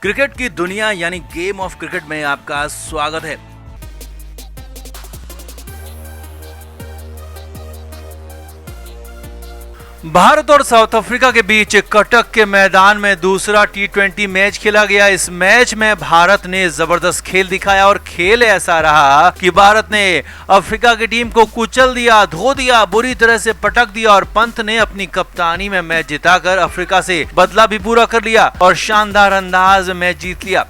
Cricket की दुनिया यानी गेम ऑफ क्रिकेट में आपका स्वागत है। भारत और साउथ अफ्रीका के बीच कटक के मैदान में दूसरा टी20 मैच खेला गया। इस मैच में भारत ने जबरदस्त खेल दिखाया और खेल ऐसा रहा कि भारत ने अफ्रीका की टीम को कुचल दिया, धो दिया, बुरी तरह से पटक दिया और पंत ने अपनी कप्तानी में मैच जिताकर अफ्रीका से बदला भी पूरा कर लिया और शानदार अंदाज में मैच जीत लिया।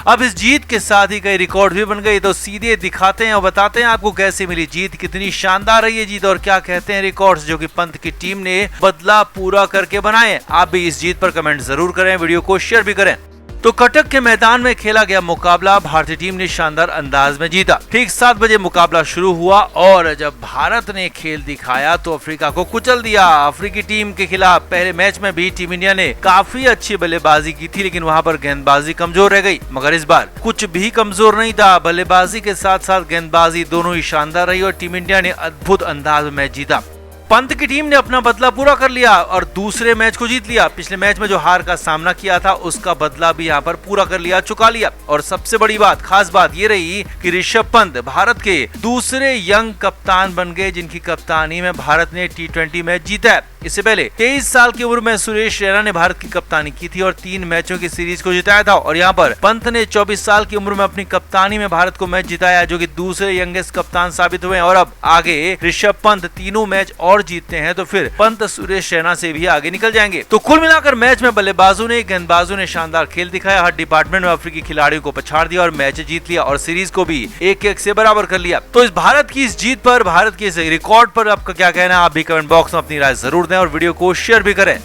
अब इस जीत के साथ ही कई रिकॉर्ड भी बन गई, तो सीधे दिखाते हैं और बताते हैं आपको कैसे मिली जीत, कितनी शानदार रही है जीत और क्या कहते हैं रिकॉर्ड्स जो कि पंत की टीम ने बदला पूरा करके बनाए। आप भी इस जीत पर कमेंट जरूर करें, वीडियो को शेयर भी करें। तो कटक के मैदान में खेला गया मुकाबला भारतीय टीम ने शानदार अंदाज में जीता। ठीक 7 बजे मुकाबला शुरू हुआ और जब भारत ने खेल दिखाया तो अफ्रीका को कुचल दिया। अफ्रीकी टीम के खिलाफ पहले मैच में भी टीम इंडिया ने काफी अच्छी बल्लेबाजी की थी, लेकिन वहां पर गेंदबाजी कमजोर रह गई। मगर इस बार कुछ भी कमजोर नहीं था, बल्लेबाजी के साथ साथ गेंदबाजी दोनों ही शानदार रही और टीम इंडिया ने अद्भुत अंदाज में मैच जीता। पंत की टीम ने अपना बदला पूरा कर लिया और दूसरे मैच को जीत लिया। पिछले मैच में जो हार का सामना किया था उसका बदला भी यहाँ पर पूरा कर लिया, चुका लिया। और सबसे बड़ी बात, खास बात ये रही कि ऋषभ पंत भारत के दूसरे यंग कप्तान बन गए जिनकी कप्तानी में भारत ने टी20 मैच जीता है। इससे पहले 23 साल की उम्र में सुरेश रैना ने भारत की कप्तानी की थी और 3 मैचों की सीरीज को जिताया था। और यहाँ पर पंत ने 24 साल की उम्र में अपनी कप्तानी में भारत को मैच जिताया, जो कि दूसरे यंगेस्ट कप्तान साबित हुए। और अब आगे ऋषभ पंत तीनों मैच और जीतते हैं तो फिर पंत सुरेश रैना से भी आगे निकल जाएंगे। तो कुल मिलाकर मैच में बल्लेबाजों ने, गेंदबाजों ने शानदार खेल दिखाया। हर डिपार्टमेंट में अफ्रीकी खिलाड़ियों को पछाड़ दिया और मैच जीत लिया और सीरीज को भी 1-1 से बराबर कर लिया। तो इस भारत की इस जीत पर, भारत के इस रिकॉर्ड पर आपका क्या कहना है? आप भी कमेंट बॉक्स में अपनी राय जरूर दें और वीडियो को शेयर भी करें।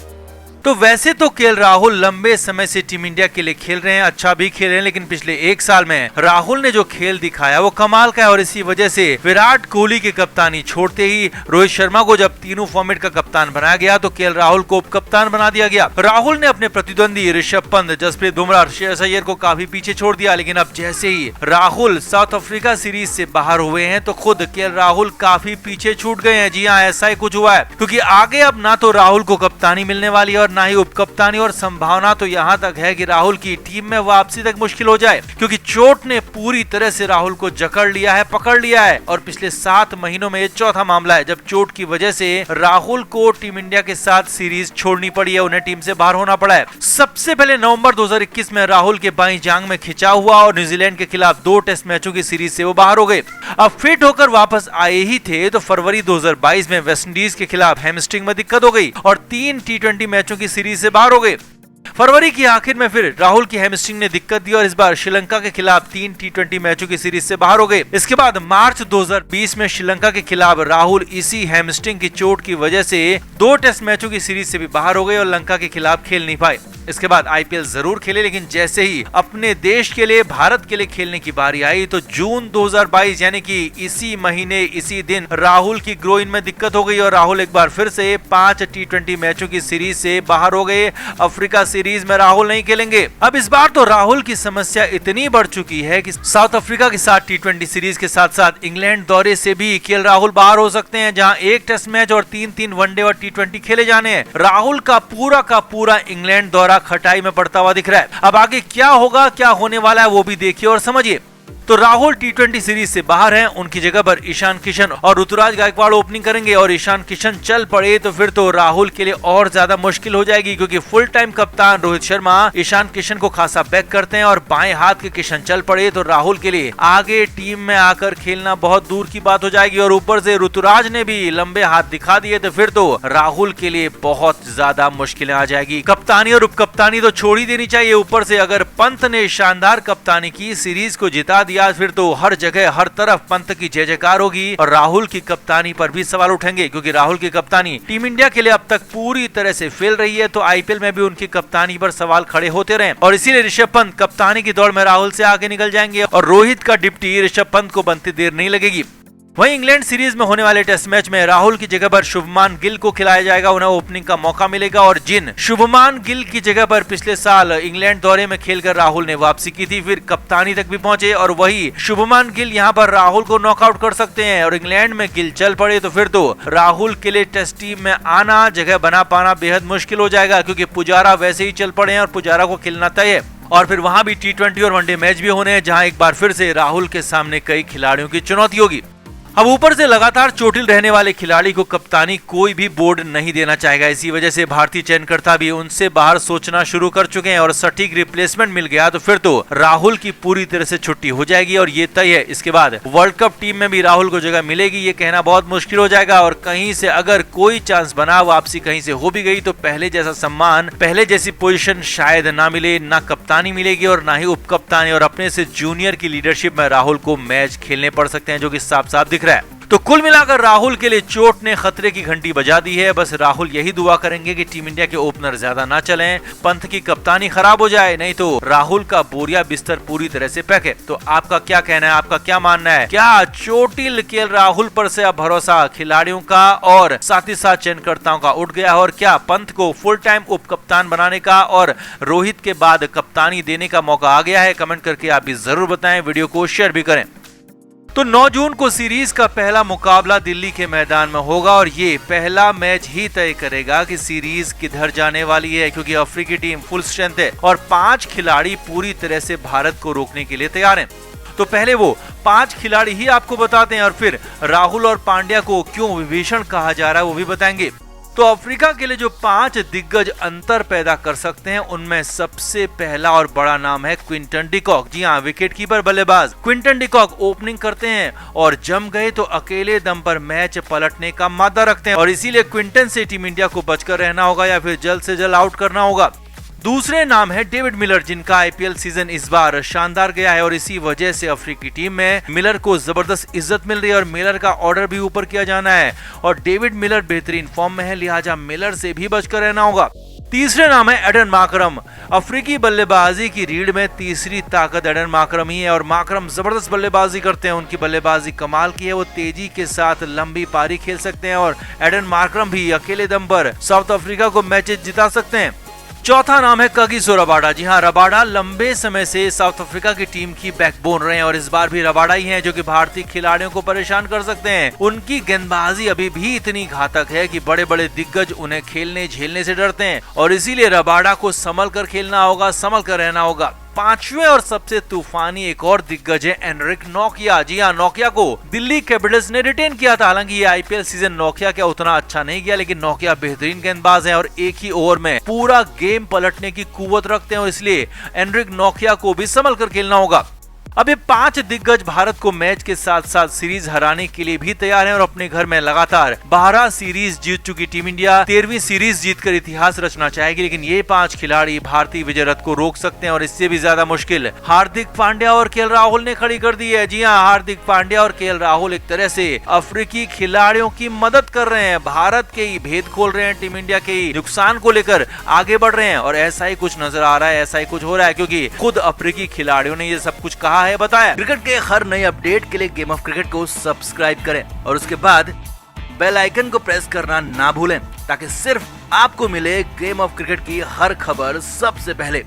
तो वैसे तो केएल राहुल लंबे समय से टीम इंडिया के लिए खेल रहे हैं, अच्छा भी खेल रहे हैं, लेकिन पिछले 1 साल में राहुल ने जो खेल दिखाया वो कमाल का है। और इसी वजह से विराट कोहली की कप्तानी छोड़ते ही रोहित शर्मा को जब तीनों फॉर्मेट का कप्तान बनाया गया तो केएल राहुल को कप्तान बना दिया गया। राहुल ने अपने प्रतिद्वंदी ऋषभ पंत, जसप्रीत बुमराह, श्रेयस अय्यर को काफी पीछे छोड़ दिया। लेकिन अब जैसे ही राहुल साउथ अफ्रीका सीरीज से बाहर हुए हैं तो खुद केएल राहुल काफी पीछे छूट गए हैं। जी हाँ, ऐसा ही कुछ हुआ है, क्योंकि आगे अब ना तो राहुल को कप्तानी मिलने वाली है और ना ही उपकप्तानी, और संभावना तो यहाँ तक है कि राहुल की टीम में वापसी तक मुश्किल हो जाए, क्योंकि चोट ने पूरी तरह से राहुल को जकड़ लिया है, पकड़ लिया है। और पिछले 7 महीनों में ये चौथा मामला है जब चोट की वजह से राहुल को टीम इंडिया के साथ सीरीज छोड़नी पड़ी है, उन्हें टीम से बाहर होना पड़ा है। सबसे पहले नवंबर 2021 में राहुल के बाईं जांघ में खिंचाव हुआ और न्यूजीलैंड के खिलाफ 2 टेस्ट मैचों की सीरीज से वो बाहर हो गए। अब फिट होकर वापस आए ही थे तो फरवरी 2022 में वेस्टइंडीज के खिलाफ हैमस्ट्रिंग में दिक्कत हो गई और 3 टी20 मैचों की सीरीज से बाहर हो गए। फरवरी की आखिर में फिर राहुल की हैमस्ट्रिंग ने दिक्कत दी और इस बार श्रीलंका के खिलाफ 3 टी20 मैचों की सीरीज से बाहर हो गए। इसके बाद मार्च 2020 में श्रीलंका के खिलाफ राहुल इसी हैमस्ट्रिंग की चोट की वजह से 2 टेस्ट मैचों की सीरीज से भी बाहर हो गए और लंका के खिलाफ खेल नहीं पाए। इसके बाद आईपीएल जरूर खेले, लेकिन जैसे ही अपने देश के लिए, भारत के लिए खेलने की बारी आई तो जून 2022 यानी कि इसी महीने, इसी दिन राहुल की ग्रोइन में दिक्कत हो गई और राहुल एक बार फिर से 5 टी20 मैचों की सीरीज से बाहर हो गए। अफ्रीका सीरीज में राहुल नहीं खेलेंगे। अब इस बार तो राहुल की समस्या इतनी बढ़ चुकी है कि साउथ अफ्रीका के साथ टी20 सीरीज के साथ साथ इंग्लैंड दौरे से भी केएल राहुल बाहर हो सकते हैं, जहां 1 टेस्ट मैच और 3 वनडे और टी20 खेले जाने हैं। राहुल का पूरा इंग्लैंड दौरा खटाई में पड़ता हुआ दिख रहा है। अब आगे क्या होगा, क्या होने वाला है वो भी देखिए और समझिए। तो राहुल टी20 सीरीज से बाहर हैं, उनकी जगह पर ईशान किशन और ऋतुराज गायकवाड़ ओपनिंग करेंगे और ईशान किशन चल पड़े तो फिर तो राहुल के लिए और ज्यादा मुश्किल हो जाएगी, क्योंकि फुल टाइम कप्तान रोहित शर्मा ईशान किशन को खासा बैक करते हैं और बाएं हाथ के किशन चल पड़े तो राहुल के लिए आगे टीम में आकर खेलना बहुत दूर की बात हो जाएगी। और ऊपर से ऋतुराज ने भी लंबे हाथ दिखा दिए तो फिर तो राहुल के लिए बहुत ज्यादा मुश्किलें आ जाएगी। कप्तानी और उपकप्तानी तो छोड़ ही देनी चाहिए। ऊपर से अगर पंत ने शानदार कप्तानी की, सीरीज को जिता दिया, फिर तो हर जगह हर तरफ पंत की जय जयकार होगी और राहुल की कप्तानी पर भी सवाल उठेंगे, क्योंकि राहुल की कप्तानी टीम इंडिया के लिए अब तक पूरी तरह से फेल रही है। तो आईपीएल में भी उनकी कप्तानी पर सवाल खड़े होते रहे और इसीलिए ऋषभ पंत कप्तानी की दौड़ में राहुल से आगे निकल जाएंगे और रोहित का डिप्टी ऋषभ पंत को बनती देर नहीं लगेगी। वहीं इंग्लैंड सीरीज में होने वाले टेस्ट मैच में राहुल की जगह पर शुभमान गिल को खिलाया जाएगा, उन्हें ओपनिंग का मौका मिलेगा। और जिन शुभमान गिल की जगह पर पिछले साल इंग्लैंड दौरे में खेलकर राहुल ने वापसी की थी, फिर कप्तानी तक भी पहुंचे, और वही शुभमान गिल यहां पर राहुल को नॉकआउट कर सकते हैं। और इंग्लैंड में गिल चल पड़े तो फिर तो राहुल के लिए टेस्ट टीम में आना, जगह बना पाना बेहद मुश्किल हो जाएगा, क्योंकि पुजारा वैसे ही चल पड़े हैं और पुजारा को खेलना तय है। और फिर वहां भी टी20 और वनडे मैच भी होने हैं, जहां एक बार फिर से राहुल के सामने कई खिलाड़ियों की चुनौती होगी। अब ऊपर से लगातार चोटिल रहने वाले खिलाड़ी को कप्तानी कोई भी बोर्ड नहीं देना चाहेगा। इसी वजह से भारतीय चयनकर्ता भी उनसे बाहर सोचना शुरू कर चुके हैं और सटीक रिप्लेसमेंट मिल गया तो फिर तो राहुल की पूरी तरह से छुट्टी हो जाएगी और ये तय है इसके बाद वर्ल्ड कप टीम में भी राहुल को जगह मिलेगी, ये कहना बहुत मुश्किल हो जाएगा। और कहीं से अगर कोई चांस बना, वापसी कहीं से हो भी गई तो पहले जैसा सम्मान, पहले जैसी पोजीशन शायद ना मिले, ना कप्तानी मिलेगी और ना ही उप कप्तानी, और अपने से जूनियर की लीडरशिप में राहुल को मैच खेलने पड़ सकते हैं, जो कि साफ साफ दिख रहा है। तो कुल मिलाकर राहुल के लिए चोट ने खतरे की घंटी बजा दी है। बस राहुल यही दुआ करेंगे कि टीम इंडिया के ओपनर ज्यादा ना चलें, पंत की कप्तानी खराब हो जाए, नहीं तो राहुल का बोरिया बिस्तर पूरी तरह से पैक है। तो आपका क्या कहना है, आपका क्या मानना है? क्या चोटिल केएल राहुल पर से अब भरोसा खिलाड़ियों का और साथ ही साथ चयनकर्ताओं का उठ गया है, और क्या पंत को फुल टाइम उप कप्तान बनाने का और रोहित के बाद कप्तानी देने का मौका आ गया है? कमेंट करके आप भी जरूर बताएं, वीडियो को शेयर भी करें। तो 9 जून को सीरीज का पहला मुकाबला दिल्ली के मैदान में होगा और ये पहला मैच ही तय करेगा कि सीरीज किधर जाने वाली है, क्योंकि अफ्रीकी टीम फुल स्ट्रेंथ है और 5 खिलाड़ी पूरी तरह से भारत को रोकने के लिए तैयार हैं। तो पहले वो 5 खिलाड़ी ही आपको बताते हैं और फिर राहुल और पांड्या को क्यों विभीषण कहा जा रहा है वो भी बताएंगे। तो अफ्रीका के लिए जो 5 दिग्गज अंतर पैदा कर सकते हैं उनमें सबसे पहला और बड़ा नाम है क्विंटन डी कॉक। जी हाँ, विकेटकीपर बल्लेबाज क्विंटन डी कॉक ओपनिंग करते हैं और जम गए तो अकेले दम पर मैच पलटने का मादा रखते हैं और इसीलिए क्विंटन से टीम इंडिया को बचकर रहना होगा या फिर जल्द से जल्द आउट करना होगा। दूसरे नाम है डेविड मिलर, जिनका आईपीएल सीजन इस बार शानदार गया है और इसी वजह से अफ्रीकी टीम में मिलर को जबरदस्त इज्जत मिल रही है और मिलर का ऑर्डर भी ऊपर किया जाना है और डेविड मिलर बेहतरीन फॉर्म में है, लिहाजा मिलर से भी बचकर रहना होगा। तीसरे नाम है एडन माकरम। अफ्रीकी बल्लेबाजी की रीढ़ में तीसरी ताकत एडन माकरम ही है और माकरम जबरदस्त बल्लेबाजी करते हैं, उनकी बल्लेबाजी कमाल की है, वो तेजी के साथ लंबी पारी खेल सकते हैं और एडन माकरम भी अकेले दम पर साउथ अफ्रीका को मैचेस जिता सकते हैं। चौथा नाम है कागिसो रबाडा। जी हाँ, रबाडा लंबे समय से साउथ अफ्रीका की टीम की बैकबोन रहे हैं और इस बार भी रबाडा ही हैं जो कि भारतीय खिलाड़ियों को परेशान कर सकते हैं। उनकी गेंदबाजी अभी भी इतनी घातक है कि बड़े बड़े दिग्गज उन्हें खेलने झेलने से डरते हैं और इसीलिए रबाडा को संभल कर खेलना होगा, संभल कर रहना होगा। पांचवें और सबसे तूफानी एक और दिग्गज है एनरिक नोकिया। जी हाँ, नोकिया को दिल्ली कैपिटल्स ने रिटेन किया था। हालांकि ये आईपीएल सीजन नोकिया क्या उतना अच्छा नहीं गया, लेकिन नोकिया बेहतरीन गेंदबाज है और एक ही ओवर में पूरा गेम पलटने की कुव्वत रखते हैं और इसलिए एनरिक नोकिया को भी संभल कर खेलना होगा। अब ये 5 दिग्गज भारत को मैच के साथ साथ सीरीज हराने के लिए भी तैयार हैं और अपने घर में लगातार 12 सीरीज जीत चुकी टीम इंडिया 13वीं सीरीज जीतकर इतिहास रचना चाहेगी, लेकिन ये 5 खिलाड़ी भारतीय विजय रथ को रोक सकते हैं और इससे भी ज्यादा मुश्किल हार्दिक पांड्या और केएल राहुल ने खड़ी कर दी है। जी हाँ, हार्दिक पांड्या और केएल राहुल एक तरह से अफ्रीकी खिलाड़ियों की मदद कर रहे हैं, भारत के ही भेद खोल रहे हैं, टीम इंडिया के ही नुकसान को लेकर आगे बढ़ रहे हैं और ऐसा ही कुछ नजर आ रहा है, ऐसा ही कुछ हो रहा है, क्योंकि खुद अफ्रीकी खिलाड़ियों ने ये सब कुछ कहा है, बताया। क्रिकेट के हर नए अपडेट के लिए गेम ऑफ क्रिकेट को सब्सक्राइब करें और उसके बाद बेल आइकन को प्रेस करना ना भूलें ताकि सिर्फ आपको मिले गेम ऑफ क्रिकेट की हर खबर सबसे पहले।